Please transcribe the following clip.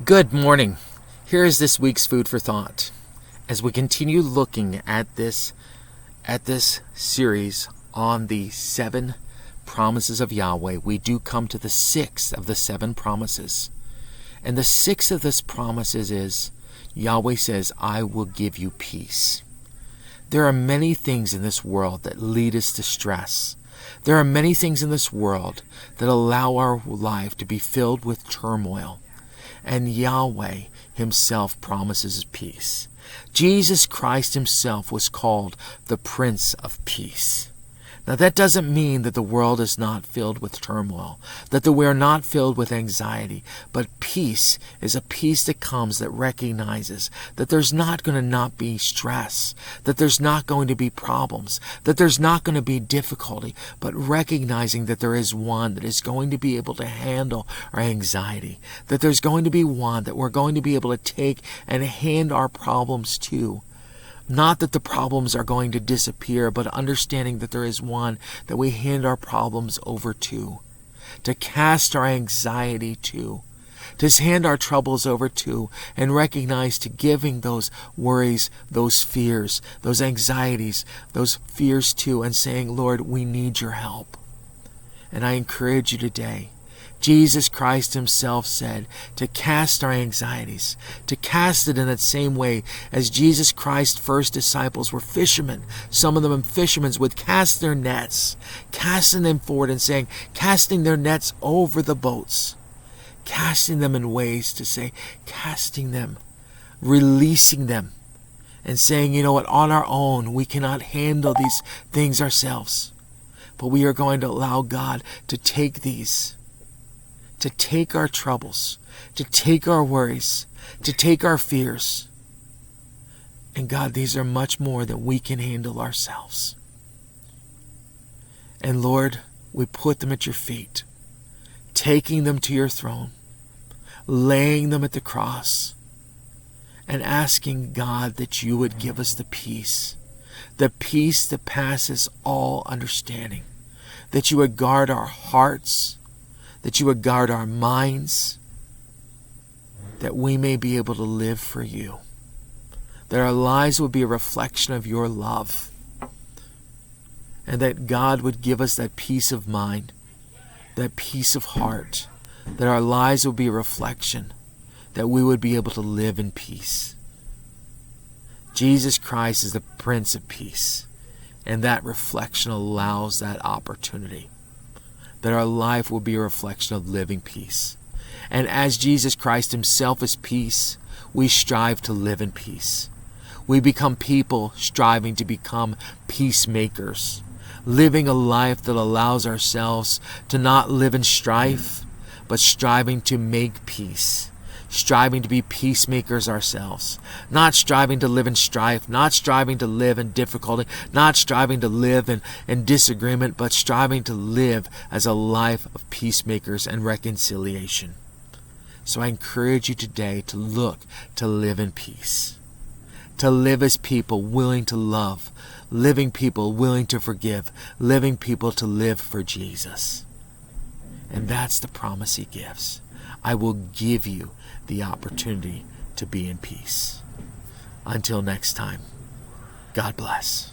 Good morning. Here is this week's food for thought. As we continue looking at this series on the 7 promises of Yahweh, we do come to the 6th of the 7 promises. And the 6th of this promises is, Yahweh says, I will give you peace. There are many things in this world that lead us to stress. There are many things in this world that allow our life to be filled with turmoil. And Yahweh himself promises peace. Jesus Christ himself was called the Prince of Peace. Now that doesn't mean that the world is not filled with turmoil, that we are not filled with anxiety, but peace is a peace that comes that recognizes that there's not going to not be stress, that there's not going to be problems, that there's not going to be difficulty, but recognizing that there is one that is going to be able to handle our anxiety, that there's going to be one that we're going to be able to take and hand our problems to. Not that the problems are going to disappear, but understanding that there is one that we hand our problems over to cast our anxiety to hand our troubles over to, and recognize to giving those worries, those fears, those anxieties, those fears to, and saying, Lord, we need your help. And I encourage you today, Jesus Christ himself said to cast our anxieties, to cast it in that same way as Jesus Christ's first disciples were fishermen. Some of them fishermen would cast their nets, casting them forward and saying, casting their nets over the boats, casting them in ways to say, casting them, releasing them, and saying, you know what, on our own, we cannot handle these things ourselves. But we are going to allow God to take these, to take our troubles, to take our worries, to take our fears. And God, these are much more than we can handle ourselves. And Lord, we put them at your feet, taking them to your throne, laying them at the cross, and asking God that you would give us the peace that passes all understanding, that you would guard our hearts, that you would guard our minds, that we may be able to live for you, that our lives would be a reflection of your love, and that God would give us that peace of mind, that peace of heart, that our lives would be a reflection, that we would be able to live in peace. Jesus Christ is the Prince of Peace, and that reflection allows that opportunity, that our life will be a reflection of living peace. And as Jesus Christ himself is peace, we strive to live in peace. We become people striving to become peacemakers, living a life that allows ourselves to not live in strife, but striving to make peace, striving to be peacemakers ourselves, not striving to live in strife, not striving to live in difficulty, not striving to live in disagreement, but striving to live as a life of peacemakers and reconciliation. So I encourage you today to look to live in peace, to live as people willing to love, living people willing to forgive, living people to live for Jesus. And that's the promise he gives. I will give you the opportunity to be in peace. Until next time, God bless.